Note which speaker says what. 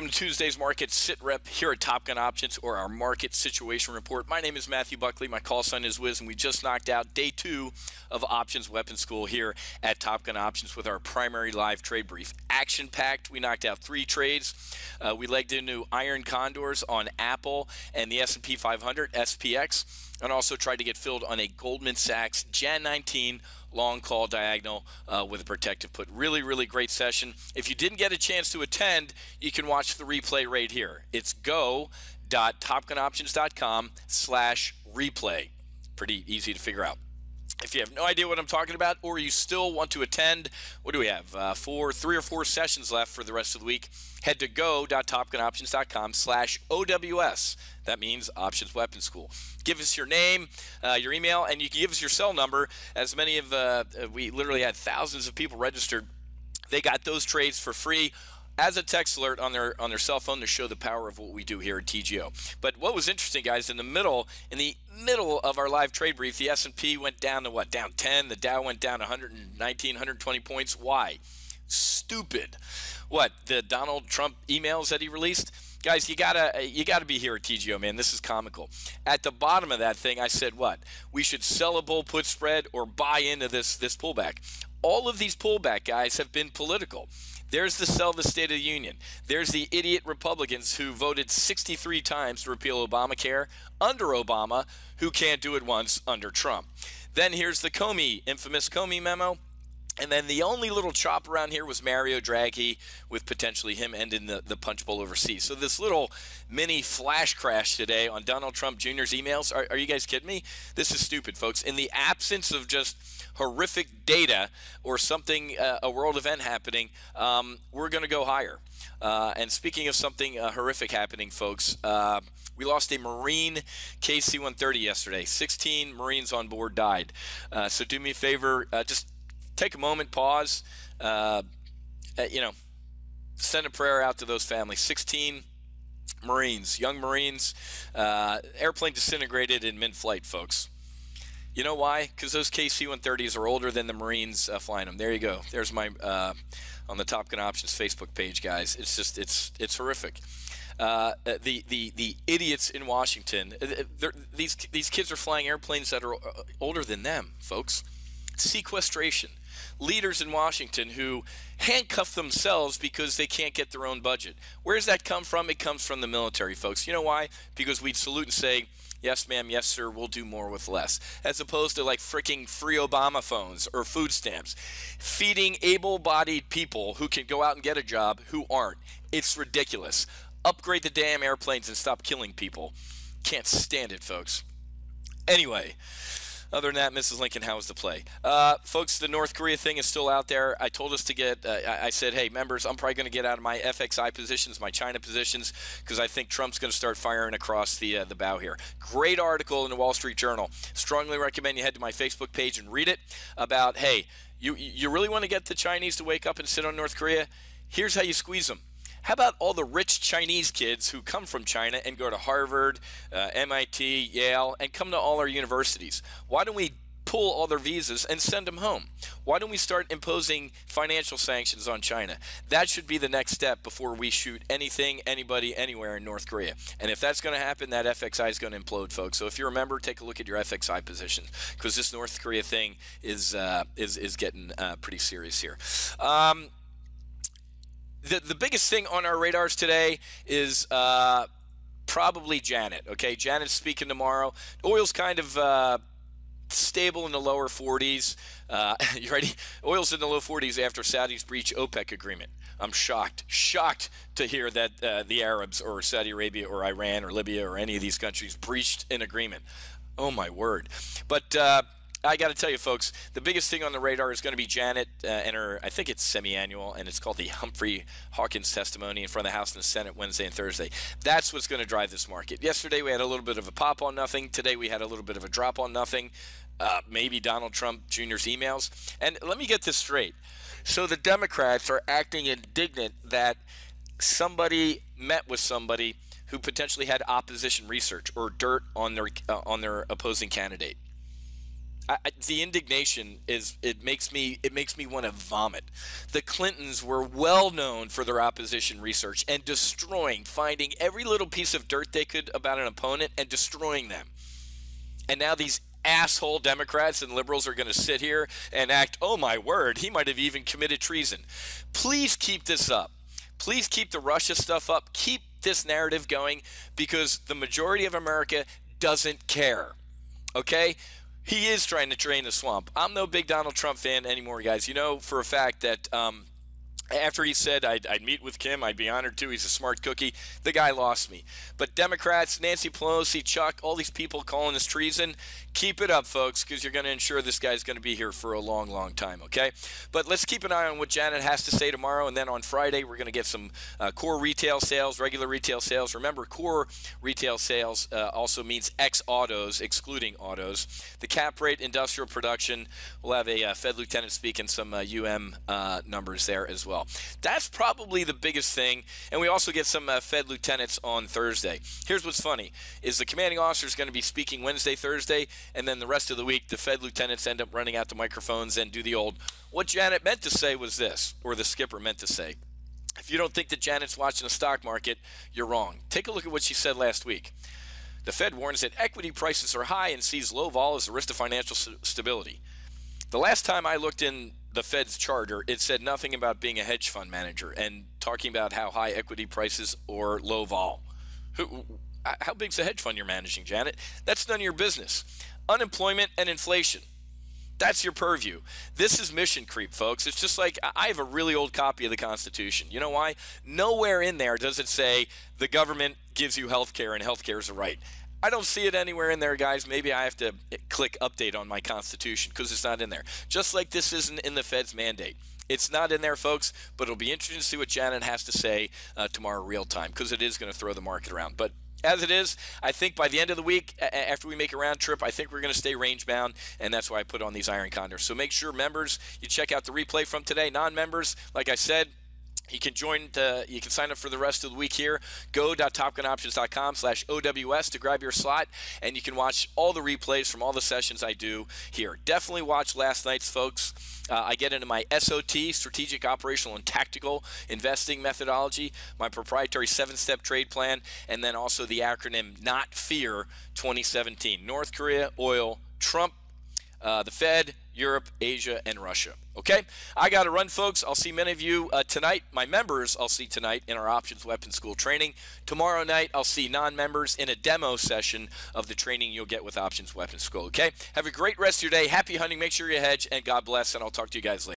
Speaker 1: Welcome to Tuesday's Market SITREP here at Top Gun Options, or our Market Situation Report. My name is Matthew Buckley. My call sign is Wiz, and we just knocked out day 2 of Options Weapon School here at Top Gun Options with our primary live trade brief. Action-packed. We knocked out 3 trades. We legged into iron condors on Apple and the S&P 500, SPX, and also tried to get filled on a Goldman Sachs Jan 19 long call diagonal with a protective put. Really, really great session. If you didn't get a chance to attend, you can watch the replay right here. It's go.topgunoptions.com/replay. Pretty easy to figure out. If you have no idea what I'm talking about, or you still want to attend, what do we have? 3 or 4 sessions left for the rest of the week. Head to go.topgunoptions.com/OWS. That means Options Weapon School. Give us your name, your email, and you can give us your cell number. As many of, we literally had thousands of people registered. They got those trades for free as a text alert on their cell phone to show the power of what we do here at TGO. But what was interesting, guys, in the middle of our live trade brief, the S&P went down to what? Down 10. The Dow went down 119, 120 points. Why? Stupid. What? The Donald Trump emails that he released? Guys, you gotta be here at TGO, man. This is comical. At the bottom of that thing, I said what? We should sell a bull put spread or buy into this pullback. All of these pullback guys have been political. There's the sell the State of the Union. There's the idiot Republicans who voted 63 times to repeal Obamacare under Obama, who can't do it once under Trump. Then here's the Comey, infamous Comey memo. And then the only little chop around here was Mario Draghi, with potentially him ending the punch bowl overseas. So this little mini flash crash today on Donald Trump Jr.'s emails, are you guys kidding me? This is stupid, folks. In the absence of just horrific data or something, a world event happening, we're going to go higher. And speaking of something horrific happening, folks, we lost a Marine KC-130 yesterday. 16 Marines on board died. So do me a favor, just take a moment, pause, send a prayer out to those families. 16 Marines, young Marines, airplane disintegrated in mid-flight, folks. You know why? Because those KC-130s are older than the Marines flying them. There you go. There's my, on the Top Gun Options Facebook page, guys. It's just, it's horrific. The idiots in Washington, these kids are flying airplanes that are older than them, folks. Sequestration. Leaders in Washington who handcuff themselves because they can't get their own budget. Where does that come from? It comes from the military, folks. You know why? Because we'd salute and say, yes, ma'am, yes, sir, we'll do more with less. As opposed to like freaking free Obama phones or food stamps. Feeding able-bodied people who can go out and get a job who aren't. It's ridiculous. Upgrade the damn airplanes and stop killing people. Can't stand it, folks. Anyway. Other than that, Mrs. Lincoln, how was the play? Folks, the North Korea thing is still out there. I told us to get, I said, hey, members, I'm probably going to get out of my FXI positions, my China positions, because I think Trump's going to start firing across the bow here. Great article in the Wall Street Journal. Strongly recommend you head to my Facebook page and read it about, hey, you really want to get the Chinese to wake up and sit on North Korea? Here's how you squeeze them. How about all the rich Chinese kids who come from China and go to Harvard, MIT, Yale, and come to all our universities? Why don't we pull all their visas and send them home? Why don't we start imposing financial sanctions on China? That should be the next step before we shoot anything, anybody, anywhere in North Korea. And if that's going to happen, that FXI is going to implode, folks. So if you're a member, take a look at your FXI position, because this North Korea thing is getting pretty serious here. The biggest thing on our radars today is probably Janet. Okay, Janet's speaking tomorrow. Oil's kind of stable in the lower 40s. You ready? Oil's in the low 40s after Saudi's breach OPEC agreement. I'm shocked to hear that the Arabs or Saudi Arabia or Iran or Libya or any of these countries breached an agreement. Oh, my word. But I got to tell you, folks, the biggest thing on the radar is going to be Janet and her, I think it's semi-annual, and it's called the Humphrey Hawkins testimony in front of the House and the Senate Wednesday and Thursday. That's what's going to drive this market. Yesterday we had a little bit of a pop on nothing. Today we had a little bit of a drop on nothing. Maybe Donald Trump Jr.'s emails. And let me get this straight. So the Democrats are acting indignant that somebody met with somebody who potentially had opposition research or dirt on their opposing candidate. The indignation it makes me want to vomit. The Clintons were well known for their opposition research and finding every little piece of dirt they could about an opponent and destroying them. And now these asshole Democrats and liberals are going to sit here and act, oh my word, he might have even committed treason. Please keep this up. Please keep the Russia stuff up. Keep this narrative going, because the majority of America doesn't care. Okay? He is trying to drain the swamp. I'm no big Donald Trump fan anymore, guys. You know for a fact that after he said I'd meet with Kim, I'd be honored to. He's a smart cookie. The guy lost me. But Democrats, Nancy Pelosi, Chuck, all these people calling this treason, keep it up, folks, because you're going to ensure this guy's going to be here for a long, long time, okay? But let's keep an eye on what Janet has to say tomorrow, and then on Friday we're going to get some core retail sales, regular retail sales. Remember, core retail sales also means ex-autos, excluding autos. The cap rate, industrial production. We'll have a Fed lieutenant speak and some numbers there as well. That's probably the biggest thing. And we also get some Fed lieutenants on Thursday. Here's what's funny is the commanding officer is going to be speaking Wednesday, Thursday, and then the rest of the week the Fed lieutenants end up running out the microphones and do the old, what Janet meant to say was this, or the skipper meant to say. If you don't think that Janet's watching the stock market, you're wrong. Take a look at what she said last week. The Fed warns that equity prices are high and sees low vol as a risk to financial stability. The last time I looked in the Fed's charter, it said nothing about being a hedge fund manager and talking about how high equity prices or low vol. How big's the hedge fund you're managing, Janet? That's none of your business. Unemployment and inflation. That's your purview. This is mission creep, folks. It's just like I have a really old copy of the Constitution. You know why? Nowhere in there does it say the government gives you health care and health care is a right. I don't see it anywhere in there, guys. Maybe I have to click update on my Constitution because it's not in there. Just like this isn't in the Fed's mandate. It's not in there, folks, but it'll be interesting to see what Janet has to say tomorrow real time, because it is going to throw the market around. But as it is, I think by the end of the week, after we make a round trip, I think we're going to stay range bound, and that's why I put on these iron condors. So make sure, members, you check out the replay from today. Non-members, like I said, you can you can sign up for the rest of the week here. Go.topgunoptions.com/OWS to grab your slot, and you can watch all the replays from all the sessions I do here. Definitely watch last night's, folks. I get into my SOT, Strategic, Operational, and Tactical Investing Methodology, my proprietary 7-step trade plan, and then also the acronym NOT FEAR 2017. North Korea, oil, Trump, the Fed, Europe, Asia, and Russia. Okay? I got to run, folks. I'll see many of you tonight. My members I'll see tonight in our Options Weapons School training. Tomorrow night, I'll see non-members in a demo session of the training you'll get with Options Weapons School. Okay? Have a great rest of your day. Happy hunting. Make sure you hedge, and God bless, and I'll talk to you guys later.